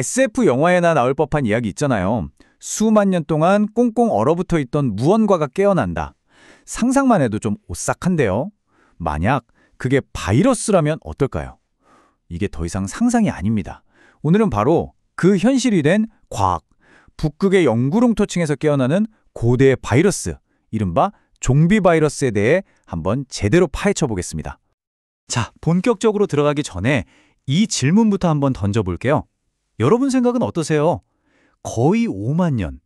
SF 영화에나 나올 법한 이야기 있잖아요. 수만 년 동안 꽁꽁 얼어붙어 있던 무언가가 깨어난다. 상상만 해도 좀 오싹한데요. 만약 그게 바이러스라면 어떨까요? 이게 더 이상 상상이 아닙니다. 오늘은 바로 그 현실이 된 과학, 북극의 영구롱토층에서 깨어나는 고대의 바이러스, 이른바 좀비 바이러스에 대해 한번 제대로 파헤쳐 보겠습니다. 자, 본격적으로 들어가기 전에 이 질문부터 한번 던져볼게요. 여러분 생각은 어떠세요? 거의 5만 년,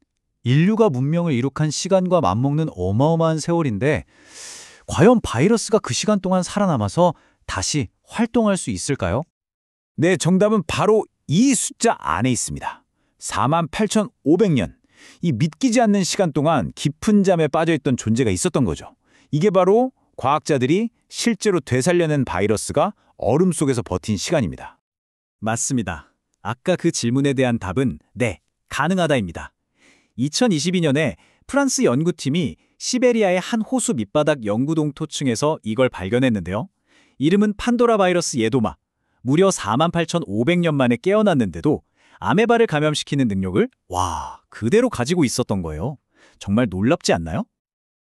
인류가 문명을 이룩한 시간과 맞먹는 어마어마한 세월인데 과연 바이러스가 그 시간 동안 살아남아서 다시 활동할 수 있을까요? 네, 정답은 바로 이 숫자 안에 있습니다. 48,500년. 이 믿기지 않는 시간 동안 깊은 잠에 빠져있던 존재가 있었던 거죠. 이게 바로 과학자들이 실제로 되살려낸 바이러스가 얼음 속에서 버틴 시간입니다. 맞습니다. 아까 그 질문에 대한 답은 네, 가능하다입니다. 2022년에 프랑스 연구팀이 시베리아의 한 호수 밑바닥 영구동토층에서 이걸 발견했는데요. 이름은 판도라 바이러스 예도마. 무려 48,500년 만에 깨어났는데도 아메바를 감염시키는 능력을 그대로 가지고 있었던 거예요. 정말 놀랍지 않나요?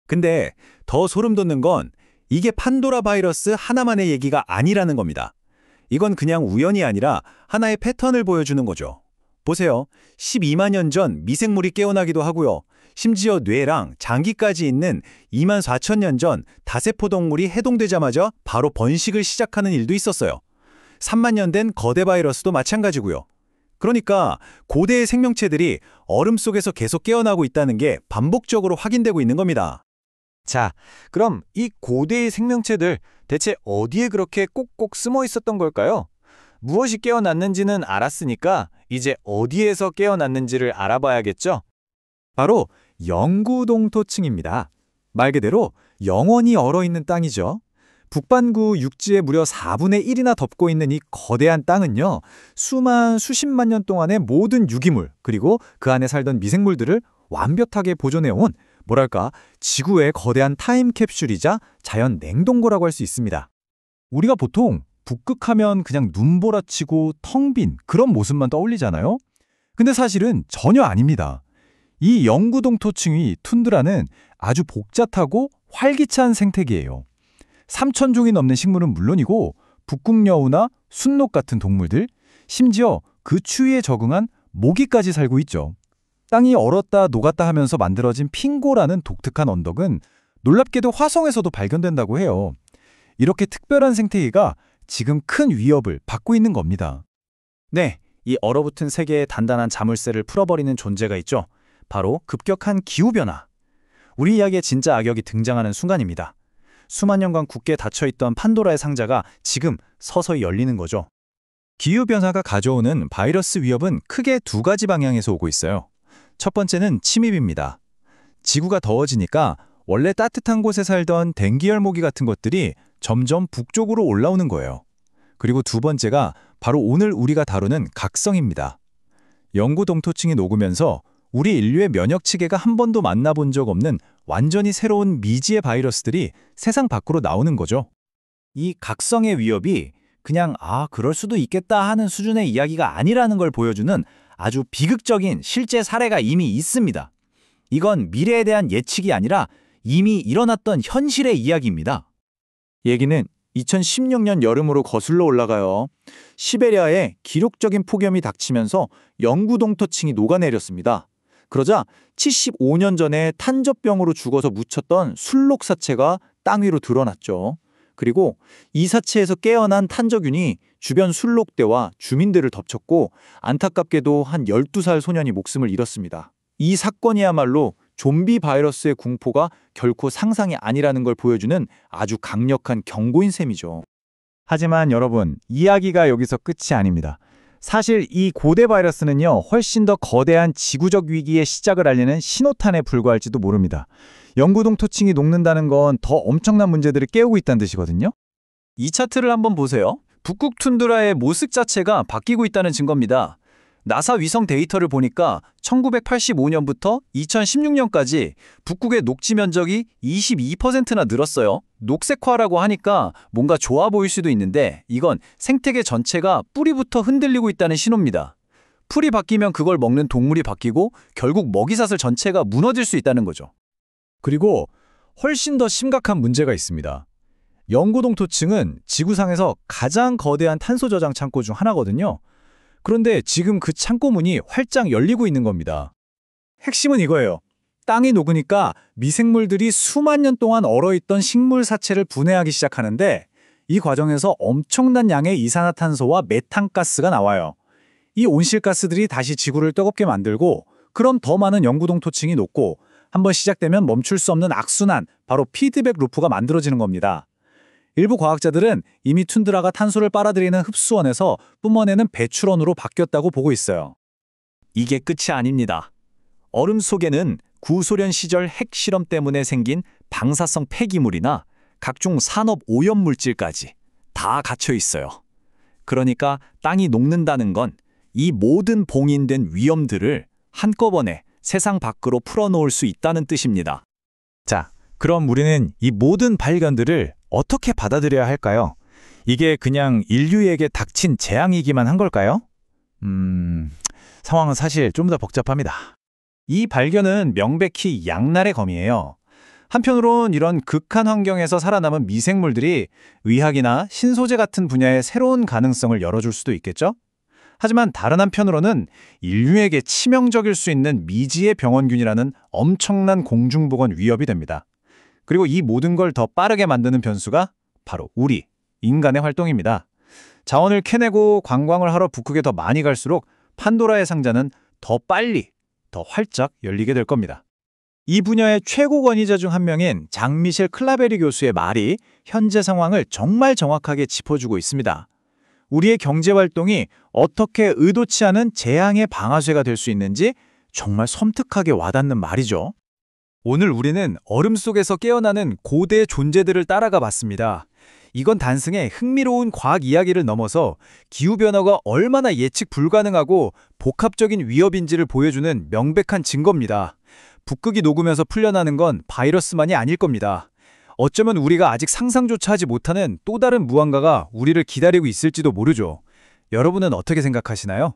근데 더 소름 돋는 건 이게 판도라 바이러스 하나만의 얘기가 아니라는 겁니다. 이건 그냥 우연이 아니라 하나의 패턴을 보여주는 거죠. 보세요. 12만 년 전 미생물이 깨어나기도 하고요. 심지어 뇌랑 장기까지 있는 2만 4천 년 전 다세포 동물이 해동되자마자 바로 번식을 시작하는 일도 있었어요. 3만 년 된 거대 바이러스도 마찬가지고요. 그러니까 고대의 생명체들이 얼음 속에서 계속 깨어나고 있다는 게 반복적으로 확인되고 있는 겁니다. 자, 그럼 이 고대의 생명체들 대체 어디에 그렇게 꼭꼭 숨어 있었던 걸까요? 무엇이 깨어났는지는 알았으니까 이제 어디에서 깨어났는지를 알아봐야겠죠? 바로 영구동토층입니다. 말 그대로 영원히 얼어있는 땅이죠. 북반구 육지의 무려 4분의 1이나 덮고 있는 이 거대한 땅은요, 수십만 년 동안의 모든 유기물, 그리고 그 안에 살던 미생물들을 완벽하게 보존해온, 뭐랄까, 지구의 거대한 타임캡슐이자 자연 냉동고라고 할 수 있습니다. 우리가 보통 북극하면 그냥 눈보라치고 텅 빈 그런 모습만 떠올리잖아요? 근데 사실은 전혀 아닙니다. 이 영구동토층 위 툰드라는 아주 복잡하고 활기찬 생태계예요. 3,000종이 넘는 식물은 물론이고 북극여우나 순록 같은 동물들, 심지어 그 추위에 적응한 모기까지 살고 있죠. 땅이 얼었다 녹았다 하면서 만들어진 핑고라는 독특한 언덕은 놀랍게도 화성에서도 발견된다고 해요. 이렇게 특별한 생태계가 지금 큰 위협을 받고 있는 겁니다. 네, 이 얼어붙은 세계의 단단한 자물쇠를 풀어버리는 존재가 있죠. 바로 급격한 기후변화. 우리 이야기에 진짜 악역이 등장하는 순간입니다. 수만 년간 굳게 닫혀있던 판도라의 상자가 지금 서서히 열리는 거죠. 기후변화가 가져오는 바이러스 위협은 크게 두 가지 방향에서 오고 있어요. 첫 번째는 침입입니다. 지구가 더워지니까 원래 따뜻한 곳에 살던 댕기열모기 같은 것들이 점점 북쪽으로 올라오는 거예요. 그리고 두 번째가 바로 오늘 우리가 다루는 각성입니다. 영구동토층이 녹으면서 우리 인류의 면역체계가 한 번도 만나본 적 없는 완전히 새로운 미지의 바이러스들이 세상 밖으로 나오는 거죠. 이 각성의 위협이 그냥 그럴 수도 있겠다 하는 수준의 이야기가 아니라는 걸 보여주는 아주 비극적인 실제 사례가 이미 있습니다. 이건 미래에 대한 예측이 아니라 이미 일어났던 현실의 이야기입니다. 얘기는 2016년 여름으로 거슬러 올라가요. 시베리아에 기록적인 폭염이 닥치면서 영구동토층이 녹아내렸습니다. 그러자 75년 전에 탄저병으로 죽어서 묻혔던 순록 사체가 땅 위로 드러났죠. 그리고 이 사체에서 깨어난 탄저균이 주변 순록대와 주민들을 덮쳤고 안타깝게도 한 12살 소년이 목숨을 잃었습니다. 이 사건이야말로 좀비 바이러스의 공포가 결코 상상이 아니라는 걸 보여주는 아주 강력한 경고인 셈이죠. 하지만 여러분, 이야기가 여기서 끝이 아닙니다. 사실 이 고대 바이러스는요, 훨씬 더 거대한 지구적 위기의 시작을 알리는 신호탄에 불과할지도 모릅니다. 영구동토층이 녹는다는 건 더 엄청난 문제들을 깨우고 있다는 뜻이거든요. 이 차트를 한번 보세요. 북극 툰드라의 모습 자체가 바뀌고 있다는 증거입니다. 나사 위성 데이터를 보니까 1985년부터 2016년까지 북극의 녹지 면적이 22%나 늘었어요. 녹색화라고 하니까 뭔가 좋아 보일 수도 있는데 이건 생태계 전체가 뿌리부터 흔들리고 있다는 신호입니다. 풀이 바뀌면 그걸 먹는 동물이 바뀌고 결국 먹이사슬 전체가 무너질 수 있다는 거죠. 그리고 훨씬 더 심각한 문제가 있습니다. 영구동토층은 지구상에서 가장 거대한 탄소 저장 창고 중 하나거든요. 그런데 지금 그 창고 문이 활짝 열리고 있는 겁니다. 핵심은 이거예요. 땅이 녹으니까 미생물들이 수만 년 동안 얼어있던 식물 사체를 분해하기 시작하는데 이 과정에서 엄청난 양의 이산화탄소와 메탄가스가 나와요. 이 온실가스들이 다시 지구를 뜨겁게 만들고 그럼 더 많은 영구동토층이 녹고 한번 시작되면 멈출 수 없는 악순환, 바로 피드백 루프가 만들어지는 겁니다. 일부 과학자들은 이미 툰드라가 탄소를 빨아들이는 흡수원에서 뿜어내는 배출원으로 바뀌었다고 보고 있어요. 이게 끝이 아닙니다. 얼음 속에는 구소련 시절 핵실험 때문에 생긴 방사성 폐기물이나 각종 산업 오염 물질까지 다 갇혀 있어요. 그러니까 땅이 녹는다는 건 이 모든 봉인된 위험들을 한꺼번에 세상 밖으로 풀어놓을 수 있다는 뜻입니다. 자, 그럼 우리는 이 모든 발견들을 어떻게 받아들여야 할까요? 이게 그냥 인류에게 닥친 재앙이기만 한 걸까요? 상황은 사실 좀 더 복잡합니다. 이 발견은 명백히 양날의 검이에요. 한편으론 이런 극한 환경에서 살아남은 미생물들이 의학이나 신소재 같은 분야의 새로운 가능성을 열어줄 수도 있겠죠? 하지만 다른 한편으로는 인류에게 치명적일 수 있는 미지의 병원균이라는 엄청난 공중보건 위협이 됩니다. 그리고 이 모든 걸 더 빠르게 만드는 변수가 바로 우리, 인간의 활동입니다. 자원을 캐내고 관광을 하러 북극에 더 많이 갈수록 판도라의 상자는 더 빨리, 더 활짝 열리게 될 겁니다. 이 분야의 최고 권위자 중 한 명인 장미셸 클라베리 교수의 말이 현재 상황을 정말 정확하게 짚어주고 있습니다. 우리의 경제활동이 어떻게 의도치 않은 재앙의 방아쇠가 될 수 있는지 정말 섬뜩하게 와닿는 말이죠. 오늘 우리는 얼음 속에서 깨어나는 고대 존재들을 따라가 봤습니다. 이건 단순히 흥미로운 과학 이야기를 넘어서 기후변화가 얼마나 예측 불가능하고 복합적인 위협인지를 보여주는 명백한 증거입니다. 북극이 녹으면서 풀려나는 건 바이러스만이 아닐 겁니다. 어쩌면 우리가 아직 상상조차 하지 못하는 또 다른 무언가가 우리를 기다리고 있을지도 모르죠. 여러분은 어떻게 생각하시나요?